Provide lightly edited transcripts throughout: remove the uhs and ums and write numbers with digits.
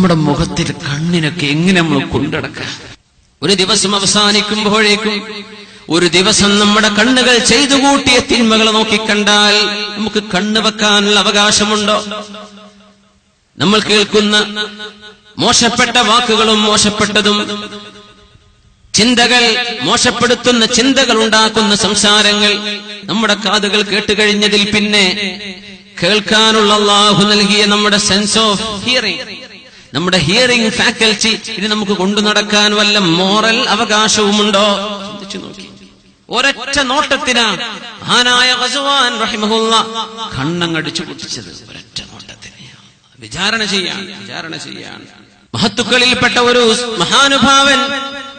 നമ്മുടെ മുഖത്തിൽ കണ്ണിനൊക്കെ എങ്ങനെ നമ്മൾ കൊണ്ടുനടക്കുക? ഒരു ദിവസം അവസാനിക്കുമ്പോഴേക്കും ഒരു ദിവസം നമ്മുടെ കണ്ണുകൾ ചെയ്തു കൂട്ടിയ തിന്മകൾ നോക്കിക്കണ്ടാൽ നമുക്ക് കണ്ണ് വെക്കാനുള്ള അവകാശമുണ്ടോ? നമ്മൾ കേൾക്കുന്ന മോശപ്പെട്ട വാക്കുകളും മോശപ്പെട്ടതും ചിന്തകൾ, മോശപ്പെടുത്തുന്ന ചിന്തകൾ ഉണ്ടാക്കുന്ന സംസാരങ്ങൾ നമ്മുടെ കാതുകൾ കേട്ടുകഴിഞ്ഞതിൽ പിന്നെ കേൾക്കാനുള്ള അല്ലാഹു നൽകിയ നമ്മുടെ സെൻസ് ഓഫ് ഹിയറിംഗ്, നമ്മുടെ ഹിയറിംഗ് ഫാക്കൽറ്റി, ഇത് നമുക്ക് കൊണ്ടു നടക്കാൻ വല്ല മോറൽ അവകാശവുമുണ്ടോ? ചിന്തിച്ചു നോക്കി. ഒരൊറ്റ നോട്ടത്തിനാ മഹാനായ ഖസ്വാൻ റഹിമഹുള്ള കണ്ണങ്ങടിച്ചു പൊട്ടിച്ചത്. ഒരൊറ്റ നോട്ടത്തിന് വിചാരണ ചെയ്യാൻ മഹത്തുക്കളിൽപ്പെട്ട ഒരു മഹാനുഭാവൻ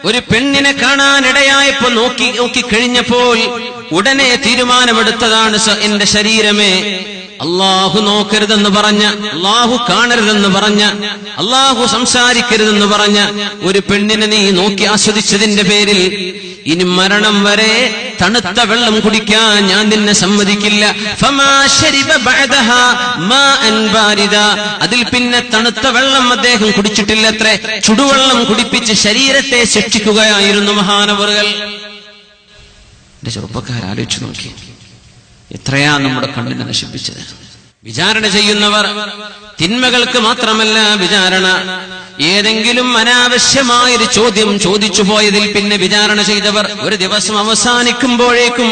ഒരു പെണ്ണിനെ കാണാനിടയായപ്പോ നോക്കി കഴിഞ്ഞപ്പോൾ ഉടനെ തീരുമാനമെടുത്തതാണ്, എന്റെ ശരീരമേ, അള്ളാഹു നോക്കരുതെന്ന് പറഞ്ഞ, അള്ളാഹു കാണരുതെന്ന് പറഞ്ഞ, അള്ളാഹു സംസാരിക്കരുതെന്ന് പറഞ്ഞ ഒരു പെണ്ണിനെ നീ നോക്കി ആസ്വദിച്ചതിന്റെ പേരിൽ ഇനി മരണം വരെ തണുത്ത വെള്ളം കുടിക്കാൻ ഞാൻ നിന്നെ സമ്മതിക്കില്ല. അതിൽ പിന്നെ തണുത്ത വെള്ളം അദ്ദേഹം കുടിച്ചിട്ടില്ലത്രേ, ചുടുവെള്ളം കുടിപ്പിച്ച് ശരീരത്തെ ശിക്ഷിക്കുകയായിരുന്നു മഹാനവറുകൾ. എന്റെ ചെറുപ്പക്കാരാലോചിച്ചു നോക്കി, എത്രയാ നമ്മുടെ കണ്ണിനെ നശിപ്പിച്ചത്. വിചാരണ ചെയ്യുന്നവർ തിന്മകൾക്ക് മാത്രമല്ല വിചാരണ, ഏതെങ്കിലും അനാവശ്യമായൊരു ചോദ്യം ചോദിച്ചു പോയതിൽ പിന്നെ വിചാരണ ചെയ്തവർ ഒരു ദിവസം അവസാനിക്കുമ്പോഴേക്കും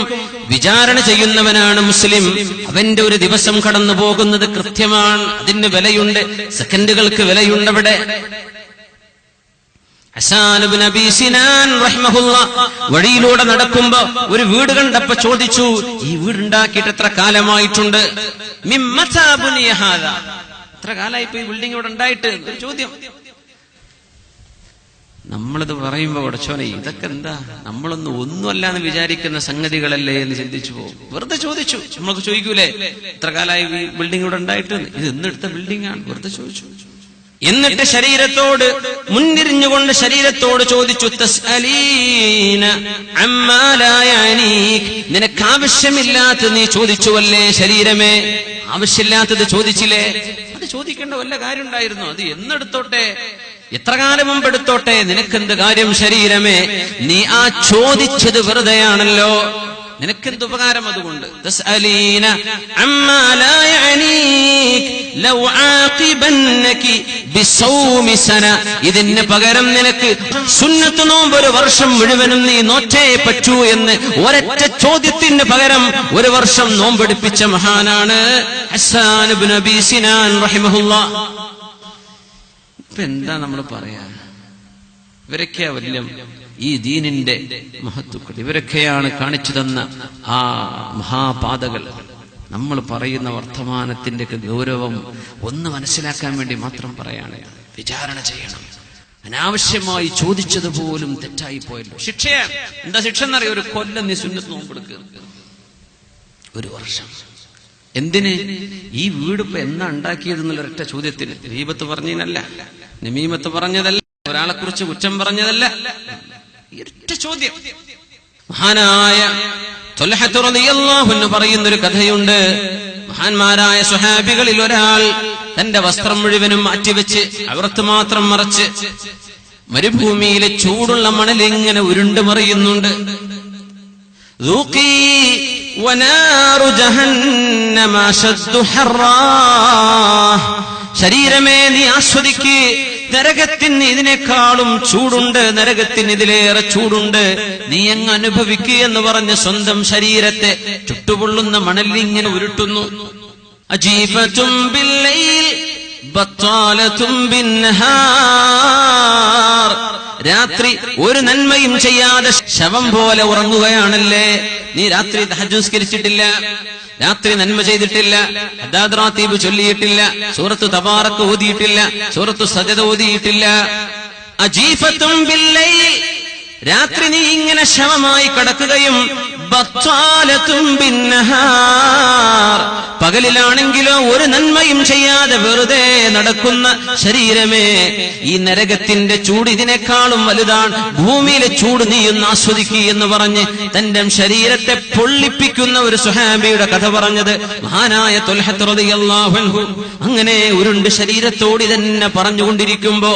വിചാരണ ചെയ്യുന്നവനാണ് മുസ്ലിം. അവന്റെ ഒരു ദിവസം കടന്നു പോകുന്നത് കൃത്യമാണ്, അതിന് വിലയുണ്ട്, സെക്കൻഡുകൾക്ക് വിലയുണ്ട്. അവിടെ ഹസ്സാൻ ഇബ്നു അബീ സിനാൻ റഹിമഹുള്ള വഴിയിലൂടെ നടക്കുമ്പോ ഒരു വീട് കണ്ടപ്പോ ചോദിച്ചു, ഈ വീടുണ്ടാക്കിയിട്ട് എത്ര കാലമായിട്ടുണ്ട്? മിമ്മതാ ബുനിയ ഹാദാ, എത്ര കാലമായി ഇപ്പൊ ഈ ബിൽഡിംഗ് ഇവിടെ ഉണ്ടായിട്ട്? ചോദ്യം. നമ്മളിത് പറയുമ്പോ ഉടച്ചോനെ, ഇതൊക്കെ എന്താ, ഒന്നുമല്ല എന്ന് വിചാരിക്കുന്ന സംഗതികളല്ലേ എന്ന് ചിന്തിച്ചു പോകും. വെറുതെ ചോദിച്ചു. നമ്മൾക്ക് ചോദിക്കൂലേ, എത്ര കാലമായി ഈ ബിൽഡിംഗ് ഇവിടെ ഉണ്ടായിട്ട്? ഇത് എന്നെടുത്ത ബിൽഡിംഗ് ആണ്. വെറുതെ ചോദിച്ചു. എന്നിട്ട് ശരീരത്തോട് മുൻതിരിഞ്ഞുകൊണ്ട് ശരീരത്തോട് ചോദിച്ചു, തസ്അലീന അമ്മാ ലാ യഅനീക്, നിനക്ക് ആവശ്യമില്ലാത്തത് നീ ചോദിച്ചുവല്ലേ ശരീരമേ? ആവശ്യമില്ലാത്തത് ചോദിച്ചില്ലേ? അത് ചോദിക്കേണ്ട വല്ല കാര്യം ഉണ്ടായിരുന്നു? അത് എന്നെടുത്തോട്ടെ, എത്ര കാലം മുമ്പ് എടുത്തോട്ടെ, നിനക്കെന്ത് കാര്യം ശരീരമേ? നീ ആ ചോദിച്ചത് വെറുതെയാണല്ലോ, നിനക്കെന്ത് ഉപകാരം അതുകൊണ്ട്? തസ്അലീന അമ്മാ ലാ യഅനീക് ലൗ ആഖിബന്നകി ബിസൗമി സന, ഇതിന് പകരം നിനക്ക് സുന്നത്ത് നോമ്പ് ഒരു വർഷം മുഴുവനും നീ നോറ്റേ പറ്റൂ എന്ന് ഒരൊറ്റ ചോദ്യത്തിന് പകരം ഒരു വർഷം നോമ്പെടുപ്പിച്ച മഹാനാണ് ഹസ്സാൻ ഇബ്നു അബീ സിനാൻ റഹിമഹുല്ലാ. ഇപ്പൊ എന്താ നമ്മൾ പറയാ? ഇവരൊക്കെയാ വലിയ ഈ ദീനിന്റെ മഹത്തുക്കൾ, ഇവരൊക്കെയാണ് കാണിച്ചു തന്ന ആ മഹാപാതകൾ. നമ്മൾ പറയുന്ന വർത്തമാനത്തിന്റെ ഗൗരവം ഒന്ന് മനസ്സിലാക്കാൻ വേണ്ടി മാത്രം പറയാണ്. വിചാരണ ചെയ്യണം. അനാവശ്യമായി ചോദിച്ചതുപോലും തെറ്റായി പോയല്ലോ. ശിക്ഷയാണ്. എന്താ ശിക്ഷ എന്നറിയാം? ഒരു കൊല്ലം നീ സുന്നത്ത് നോമ്പെടുക്കുക, ഒരു വർഷം. എന്തിന്? ഈ വീട് ഇപ്പൊ എന്നാ ഉണ്ടാക്കിയതെന്നുള്ള ഒരൊറ്റ ചോദ്യത്തിന്. ഗീബത്ത് പറഞ്ഞതിനല്ല, നമീമത്ത് പറഞ്ഞതല്ല, ഒരാളെ കുറിച്ച് കുറ്റം പറഞ്ഞതല്ല, ഒരൊറ്റ ചോദ്യം. മഹാനായ ത്വൽഹത്ത് റളിയല്ലാഹു അൻഹു പറയുന്നൊരു കഥയുണ്ട്. മഹാന്മാരായ സ്വഹാബികളിൽ ഒരാൾ തന്റെ വസ്ത്രം മുഴുവനും മാറ്റിവെച്ച് അവർത്ത് മാത്രം മറച്ച് മരുഭൂമിയിലെ ചൂടുള്ള മണൽ ഇങ്ങനെ ഉരുണ്ടു മറിയുന്നുണ്ട്. വനാറു ജഹന്നമ അശദ്ദു ഹർറാ, ശരീരമേ നീ ആസ്വദിക്ക്, നരകത്തിന് ഇതിനേക്കാളും ചൂടുണ്ട്, നരകത്തിന് ഇതിലേറെ ചൂടുണ്ട്, നീ അങ്ങ് അനുഭവിക്കുക എന്ന് പറഞ്ഞ് സ്വന്തം ശരീരത്തെ ചുട്ടുപൊള്ളുന്ന മണലിങ്ങനെ ഉരുട്ടുന്നു. അജീഫത്തും ബില്ലൈൽ ബത്താലത്തും ബിന്നഹാർ, രാത്രി ഒരു നന്മയും ചെയ്യാതെ ശവം പോലെ ഉറങ്ങുകയാണല്ലേ നീ. രാത്രി തഹജ്ജുദ് നിസ്കരിച്ചിട്ടില്ല, രാത്രി നന്മ ചെയ്തിട്ടില്ല, ഹദ്ദാദ് റാത്തീബ് ചൊല്ലിയിട്ടില്ല, സൂറത്തു തബാറക് ഓതിയിട്ടില്ല, സൂറത്തു സജദ ഓതിയിട്ടില്ല. അജീഫത്തും ബില്ലൈൽ, രാത്രി നീ ഇങ്ങനെ ശവമായി കിടക്കുകയും ബത്താലത്തും ബിന്നഹാർ, പകലിലാണെങ്കിലോ ഒരു നന്മയും ചെയ്യാതെ വെറുതെ നടക്കുന്ന ശരീരമേ, ഈ നരകത്തിന്റെ ചൂട് ഇതിനേക്കാളും വലുതാണ്, ഭൂമിയിലെ ചൂട് നീ ഒന്ന് ആസ്വദിക്കുക എന്ന് പറഞ്ഞ് തന്റെ ശരീരത്തെ പൊള്ളിപ്പിക്കുന്ന ഒരു സുഹാബിയുടെ കഥ പറഞ്ഞത് മഹാനായ ത്വൽഹത്ത് റളിയല്ലാഹു അൻഹു. അങ്ങനെ ഉരുണ്ട് ശരീരത്തോട് തന്നെ പറഞ്ഞുകൊണ്ടിരിക്കുമ്പോ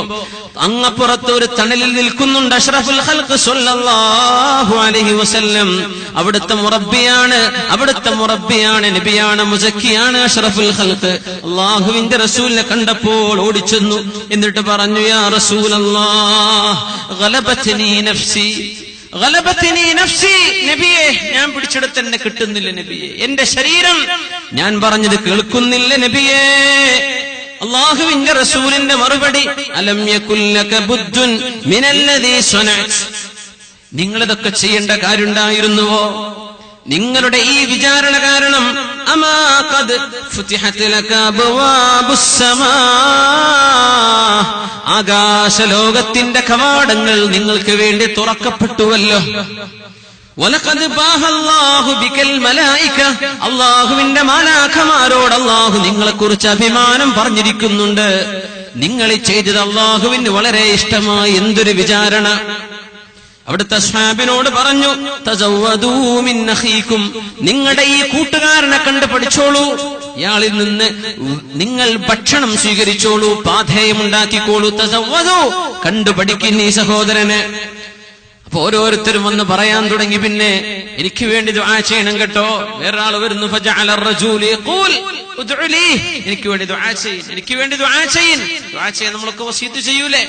അങ്ങപ്പുറത്ത് ഒരു തണലിൽ നിൽക്കുന്നുണ്ട് അഷ്റഫുൽ ഖൽഖ് സ്വല്ലല്ലാഹു അലൈഹി വസല്ലം. അവിടുത്തെ മുറബ്ബിയാണ്, നബിയാണ്, മുസക്കിയാണ് അഷ്റഫുൽ ഖൽഖ്. അല്ലാഹുവിന്റെ റസൂലിനെ കണ്ടപ്പോൾ ഓടിച്ചെന്നു. എന്നിട്ട് പറഞ്ഞു, യാ റസൂലല്ലാഹ് ഗലബത്നി നഫ്സി, ഗലബത്നി നഫ്സി, നബിയേ ഞാൻ പിടിച്ചെടുത്ത് എന്നെ കിട്ടുന്നില്ല നബിയേ, എന്റെ ശരീരം ഞാൻ പറഞ്ഞത് കേൾക്കുന്നില്ല നബിയേ. അല്ലാഹുവിന്റെ റസൂലിന്റെ മറുപടി, അലം യകുൽ ലക ബുദ്ദുൻ മിനല്ലദീ സനഅത്, നിങ്ങളിതൊക്കെ ചെയ്യേണ്ട കാര്യമുണ്ടായിരുന്നുവോ? നിങ്ങളുടെ ഈ വിചാരണ കാരണം അമാ ഖദ് ഫുതിഹത് ലക അബ്വാബുസ് സമാ, ആകാശലോകത്തിന്റെ കവാടങ്ങൾ നിങ്ങൾക്ക് വേണ്ടി തുറക്കപ്പെട്ടുവല്ലോ. വലഖദ് ബാഹല്ലാഹു ബികൽ മലായിക, അല്ലാഹുവിന്റെ മാലാഖമാരോട് അല്ലാഹു നിങ്ങളെക്കുറിച്ച് അഭിമാനം പറഞ്ഞിരിക്കുന്നുണ്ട്. നിങ്ങൾ ചെയ്തത് അല്ലാഹുവിന് വളരെ ഇഷ്ടമായി. എന്തൊരു വിചാരണ! അവിടുത്തെ സ്വഹാബിനോട് പറഞ്ഞു, തസവ്വദൂ മിൻ അഖീകും, നിങ്ങളുടെ ഈ കൂട്ടുകാരനെ കണ്ട് പഠിച്ചോളൂ, ഇയാളിൽ നിന്ന് നിങ്ങൾ ഭക്ഷണം സ്വീകരിച്ചോളൂ, പാഥേയമുണ്ടാക്കിക്കോളൂ. തസവ്വദൂ, കണ്ടു പഠിക്കുന്ന ഈ സഹോദരന്. അപ്പൊ ഓരോരുത്തരും വന്ന് പറയാൻ തുടങ്ങി, പിന്നെ എനിക്ക് വേണ്ടി ദുആ ചെയ്യണം കേട്ടോ. വേറൊരാൾ വരുന്നു, ഫജഅല അർ-റജൂലു യഖൂൽ ഉദ്ഉ ലീ, എനിക്ക് വേണ്ടി ദുആ ചെയ്യ്, എനിക്ക് വേണ്ടി ദുആ ചെയ്യ്. ദുആ ചെയ്യാൻ നമ്മളൊക്കെ വസിയത്ത് ചെയ്യൂലേ?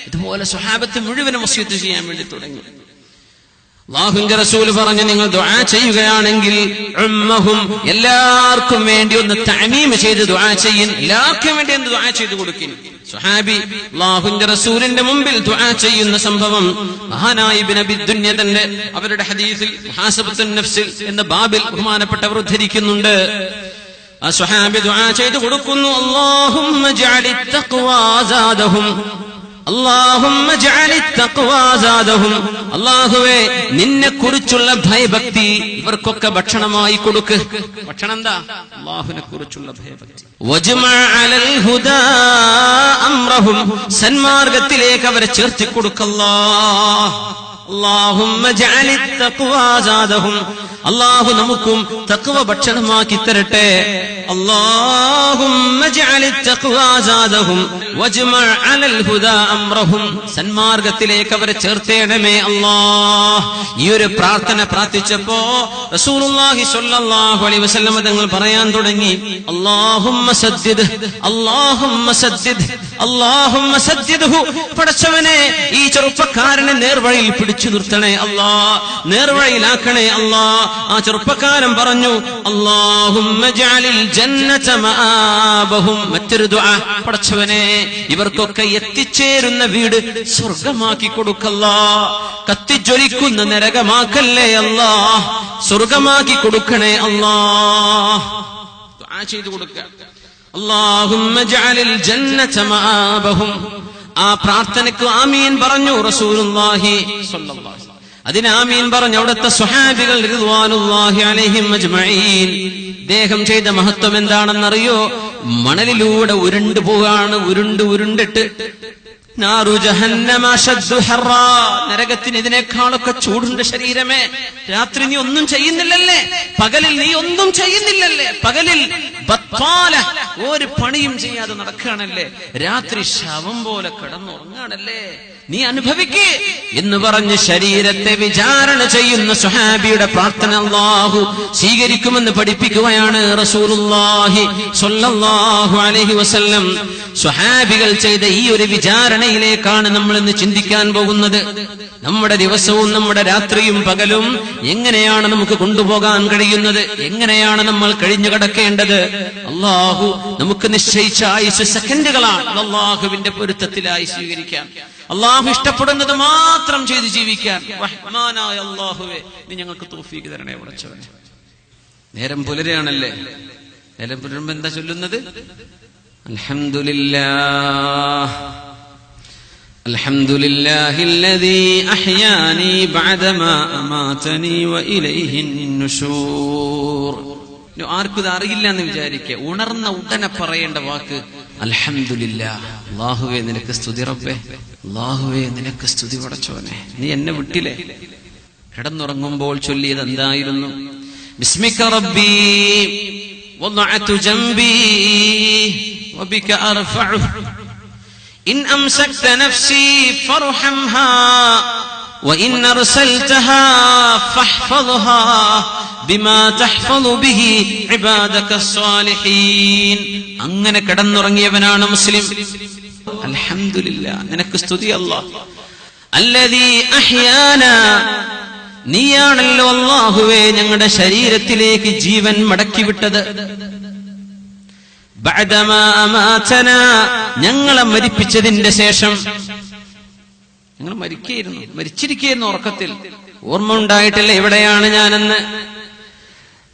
ഇതുപോലെ സ്വഹാബത്ത് മുഴുവനും വസിയത്ത് ചെയ്യാൻ വേണ്ടി തുടങ്ങി. അല്ലാഹുവിന്റെ റസൂൽ പറഞ്ഞു, നിങ്ങൾ ദുആ ചെയ്യുകയാണെങ്കിൽ ഉമ്മഹും, എല്ലാവർക്കും വേണ്ടി ഒന്ന് തഅമീം ചെയ്ത് ദുആ ചെയ്യിൻ, എല്ലാവർക്കും വേണ്ടി ഒന്ന് ദുആ ചെയ്ത് കൊടുക്കിൻ. സ്വഹാബി അല്ലാഹുവിന്റെ റസൂലിന്റെ മുമ്പിൽ ദുആ ചെയ്യുന്ന സംഭവം മഹാനായ ഇബ്നു അബി ദുനിയ തന്നെ അവരുടെ ഹദീസിൽ മുഹാസബത്തുൻ നഫ്സിൽ എന്ന ബാബിൽ ബഹുമാനപ്പെട്ടവർ ഉദ്ധരിക്കുന്നുണ്ട്. ആ സ്വഹാബി ദുആ ചെയ്ത് കൊടുക്കുന്നു, അല്ലാഹുമ്മ ജഅലിത് തഖ്വാ സാദഹും, അല്ലാഹുമ്മ ജഅലിത് തഖ്വാ സാദഹും, അല്ലാഹുവേ നിന്നെ കുറിച്ചുള്ള ഭയഭക്തി ഇവർക്കൊക്കെ ഭക്ഷണമായി കൊടുക്ക്. ഭക്ഷണം എന്താ? അല്ലാഹുവിനെ കുറിച്ചുള്ള ഭയഭക്തി. വജ്മഅ അലൽ ഹുദാ അംറഹും, സന്മാർഗത്തിലേക്ക് അവരെ ചേർത്തി കൊടുക്കല്ലാഹ്. അല്ലാഹുമ്മ ജഅലിത് തഖ്വാ സാദഹും, അല്ലാഹു നമുക്കും തഖ്വ ഭക്ഷണമാക്കി തരട്ടെ. അല്ലാഹുമ്മ ജഅലിത് തഖ്വാ സാദഹും വജ്മഅ അലൽ ഹുദാ അംറഹും, സന്മാർഗത്തിലേക്ക് അവരെ ചേർത്തേണമേ അല്ലാഹ്. ഈ ഒരു പ്രാർത്ഥന പ്രാർത്ഥിച്ചപ്പോ റസൂലുള്ളാഹി സ്വല്ലല്ലാഹു അലൈഹി വസല്ലം തങ്ങൾ പറയാൻ തുടങ്ങി, അല്ലാഹുമ്മ സദ്ദിദ്, അല്ലാഹുമ്മ സദ്ദിദ്, അല്ലാഹുമ്മ സദ്ദിദ്ഹു, പടച്ചവനെ ഈ ചെറുപ്പക്കാരനെ നേർവഴിയിൽ പിടിച്ചു നിർത്തണേ അല്ലാഹ്, നേർവഴിയിലാക്കണേ അല്ലാഹ്. ആ ചെറുപ്പക്കാരൻ പറഞ്ഞു, അല്ലാഹുമ്മ ജഅലിൽ ജന്നത മആബഹും, മറ്റൊരു ദുആ, പടച്ചവനെ ഇവർക്കൊക്കെ എത്തിച്ചേരുന്ന വീട് സ്വർഗമാക്കി കൊടുക്കല്ലാ, കത്തിജ്വലിക്കുന്ന നരകമാക്കല്ലേ അല്ലാ, സ്വർഗമാക്കി കൊടുക്കണേ അല്ലാ. ദുആ ചെയ്തു കൊടുക്കുക. അല്ലാഹുമ്മ ജഅലിൽ ജന്നത മആബഹും. ആ പ്രാർത്ഥനയ്ക്ക് ആമീൻ പറഞ്ഞു റസൂലുള്ളാഹി സ്വല്ലല്ലാഹു അലൈഹി വസല്ലം. അതിന് ആമീൻ പറഞ്ഞു അവിടുത്തെ സ്വഹാബികൾ റിദ്വാനുല്ലാഹി അലൈഹിം അജ്മഈൻ. ദേഹം ചെയ്ത മഹത്വം എന്താണെന്നറിയോ? മണലിലൂടെ ഉരുണ്ടു പോവാണ്, ഉരുണ്ടിട്ട് നാറു ജഹന്നമ അശദ്ദു ഹർറാ, നരകത്തിന് ഇതിനേക്കാളൊക്കെ ചൂടുണ്ട് ശരീരമേ. രാത്രി നീ ഒന്നും ചെയ്യുന്നില്ലല്ലേ, പകലിൽ നീ ഒന്നും ചെയ്യുന്നില്ലല്ലേ, പകലിൽ ബത്വാല ഒരു പണിയും ചെയ്യാതെ നടക്കുകയാണല്ലേ, രാത്രി ശവം പോലെ കിടന്നുറങ്ങാണല്ലേ, നീ അനുഭവിക്കേ എന്ന് പറഞ്ഞ് ശരീരത്തെ വിചാരണ ചെയ്യുന്ന സ്വഹാബിയുടെ പ്രാർത്ഥന അല്ലാഹു സ്വീകരിക്കുമെന്ന് പഠിപ്പിക്കുകയാണ് റസൂലുള്ളാഹി സ്വല്ലല്ലാഹു അലൈഹി വസല്ലം. സ്വഹാബികൾ ചെയ്ത ഈ ഒരു വിചാരണയിലേക്കാണ് നമ്മൾ ഇന്ന് ചിന്തിക്കാൻ പോകുന്നത്. നമ്മുടെ ദിവസവും നമ്മുടെ രാത്രിയും പകലും എങ്ങനെയാണ് നമുക്ക് കൊണ്ടുപോകാൻ കഴിയുന്നത്, എങ്ങനെയാണ് നമ്മൾ കഴിഞ്ഞു കിടക്കേണ്ടത്? അല്ലാഹു നമുക്ക് നിശ്ചയിച്ച ആയുസ് സെക്കൻഡുകളാണ്. അല്ലാഹുവിന്റെ പൊരുത്തത്തിലായി സ്വീകരിക്കാൻ, അല്ലാഹു ഇഷ്ടപ്പെടുന്നത് മാത്രം ചെയ്ത് ജീവിക്കാൻ റഹ്മാനായ അല്ലാഹുവേ നീ ഞങ്ങൾക്ക് തൗഫീഖ് തരണേ പടച്ചവനെ. നേരം പുലരുകയാണല്ലേ, നേരം പുലരുമ്പോ എന്താ ചൊല്ലുന്നത്? അൽഹംദുലില്ലാഹ് അൽഹംദുലില്ലാഹില്ലദീ അഹ്യാനി ബഅദമാ അമാതനി വഇലൈഹിൻ നുശൂർ. ആർക്കും ഇത് അറിയില്ല എന്ന് വിചാരിക്കുക. ഉണർന്ന ഉടനെ പറയേണ്ട വാക്ക് അൽഹംദുലില്ലാഹ്. അല്ലാഹുവേ നിനക്ക് സ്തുതി റബ്ബേ, അല്ലാഹുവേ നിനക്ക് സ്തുതി പടച്ചോനെ, നീ എന്നെ വിട്ടില്ലേ. കിടന്നുറങ്ങുമ്പോൾ ചൊല്ലിയത് എന്തായിരുന്നു? ബിസ്മിക റബ്ബി വദഅതു ജംബി വബിക അർഫഉ ഇൻ അംസക്ത നഫ്സി ഫർഹംഹാ വഇൻ അർസൽതഹാ ഫഹ്ഫദ്ഹാ ബിമാ തഹ്ഫദു ബിഹി ഇബാദക സ്വാലിഹീൻ. അങ്ങനെ കിടന്നുറങ്ങിയവനാണ് മുസ്ലിം. അൽഹംദുലില്ലാഹ്, നിനക്ക് സ്തുതി അല്ലാഹ്. അല്ലദീ അഹ്യാനാ, നീയാണല്ലോ അല്ലാഹുവേ ഞങ്ങളുടെ ശരീരത്തിലേക്ക് ജീവൻ മടക്കിവിട്ടത്. ബഅദമാ അമാതനാ, ഞങ്ങളെ മരിപ്പിച്ചതിന്റെ ശേഷം. ഞങ്ങൾ മരിച്ചിരിക്കുകയായിരുന്നു ഉറക്കത്തിൽ. ഓർമ്മ ഉണ്ടായിട്ടില്ല എവിടെയാണ് ഞാനെന്ന്.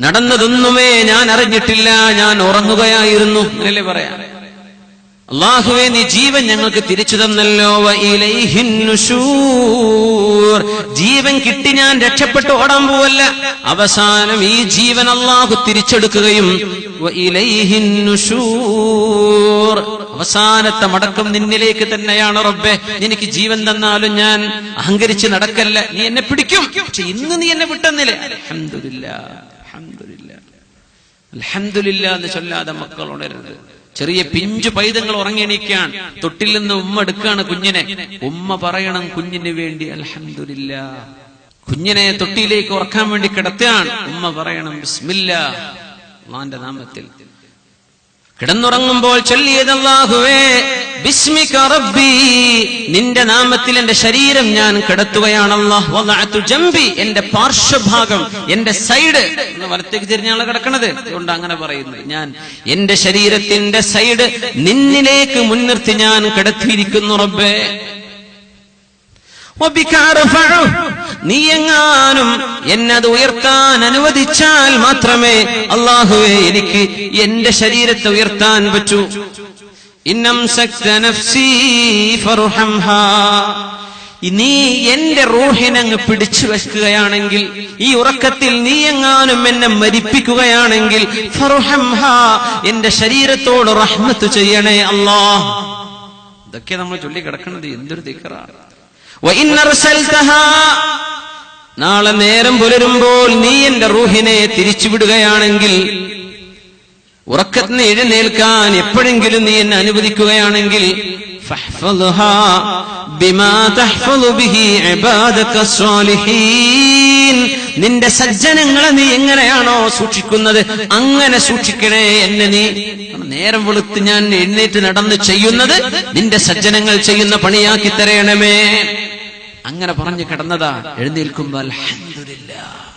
നടന്നതൊന്നുമേ ഞാൻ അറിഞ്ഞിട്ടില്ല, ഞാൻ ഉറങ്ങുകയായിരുന്നു എന്നല്ലേ പറയാ. അല്ലാഹുവേ നീ ജീവൻ ഞങ്ങൾക്ക് തിരിച്ചു തന്നല്ലോ. വഇലൈഹിൻ നുശൂർ, ജീവൻ കിട്ടി ഞാൻ രക്ഷപ്പെട്ടു ഓടാൻ പോവല്ല. അവസാനം ഈ ജീവൻ അല്ലാഹു തിരിച്ചെടുക്കുകയും വഇലൈഹിൻ നുശൂർ, അവസാനത്തെ മടക്കം നിന്നിലേക്ക് തന്നെയാണ് റബ്ബേ. എനിക്ക് ജീവൻ തന്നാലും ഞാൻ അഹങ്കരിച്ച് നടക്കല്ല, നീ എന്നെ പിടിക്കും. പക്ഷെ ഇന്ന് നീ എന്നെ വിട്ടെന്നില്ലേ. അൽഹംദുലില്ലാഹ്, അൽഹംദുലില്ലാഹ്, അൽഹംദുലില്ലാഹ് എന്ന് ചൊല്ലാതെ മക്കൾ ഉണരരുത്. ചെറിയ പിഞ്ചു പൈതങ്ങൾ ഉറങ്ങിയെണീക്കാൻ തൊട്ടിൽ നിന്ന് ഉമ്മ എടുക്കാണ് കുഞ്ഞിനെ. ഉമ്മ പറയണം കുഞ്ഞിന് വേണ്ടി അൽഹംദുലില്ലാഹ്. കുഞ്ഞിനെ തൊട്ടിയിലേക്ക് ഉറക്കാൻ വേണ്ടി കിടത്തുകയാണ്. ഉമ്മ പറയണം ബിസ്മില്ലാഹ്, അല്ലാഹുവിന്റെ നാമത്തിൽ. കിടന്നുറങ്ങുമ്പോൾ ചൊല്ലിയത് അല്ലാഹുവേ ബിസ്മിക റബ്ബി, നിന്റെ നാമത്തിൽ എന്റെ ശരീരം ഞാൻ കിടത്തുകയാണ്. അല്ലാഹ് വദഅതു ജംബി, എന്റെ പാർശ്വഭാഗം, എന്റെ സൈഡ് എന്ന് വലത്തേക്ക് തിരിഞ്ഞാണ് കിടക്കണത്. അതുകൊണ്ട് അങ്ങനെ പറയുന്നത്. ഞാൻ എന്റെ ശരീരത്തിന്റെ സൈഡ് നിന്നിലേക്ക് മുൻനിർത്തി ഞാൻ കിടത്തിയിരിക്കുന്നു റബ്ബേ. നീ എങ്ങാനും എന്നത് ഉയർത്താൻ അനുവദിച്ചാൽ മാത്രമേ അല്ലാഹുവേ എനിക്ക് എന്റെ ശരീരത്തെ ഉയർത്താൻ പറ്റൂ. നീ എന്റെ റൂഹിനങ്ങ് പിടിച്ചു വെക്കുകയാണെങ്കിൽ, ഈ ഉറക്കത്തിൽ നീ എങ്ങാനും എന്നെ മരിപ്പിക്കുകയാണെങ്കിൽ, ഫർഹംഹാ, എന്റെ ശരീരത്തോട് റഹ്മത്ത് ചെയ്യണേ അല്ലാഹ്. ഇതൊക്കെ നമ്മൾ ചൊല്ലി കിടക്കുന്നത് എന്തൊരു ദിക്റാണ്. നാളെ നേരം പുലരുമ്പോൾ നീ എന്റെ റൂഹിനെ തിരിച്ചുവിടുകയാണെങ്കിൽ, ഉറക്കത്തിന് എഴുന്നേൽക്കാൻ എപ്പോഴെങ്കിലും നീ എന്നെ അനുവദിക്കുകയാണെങ്കിൽ, ഫഹ്ഫദ്ഹാ ബിമാ തഹ്ഫദു ബിഹി ഇബാദക സ്വാലിഹീൻ, നിന്റെ സജ്ജനങ്ങളെ നീ എങ്ങനെയാണോ സൂക്ഷിക്കുന്നത് അങ്ങനെ സൂക്ഷിക്കണേ എന്നെ നീ. നേരം വെളുത്ത് ഞാൻ എഴുന്നേറ്റ് നടന്ന് ചെയ്യുന്നത് നിന്റെ സജ്ജനങ്ങൾ ചെയ്യുന്ന പണിയാക്കി തരണമേ. അങ്ങനെ പറഞ്ഞു കിടന്നതാ. എഴുന്നേൽക്കുമ്പോൾ അൽഹംദുലില്ലാഹ്.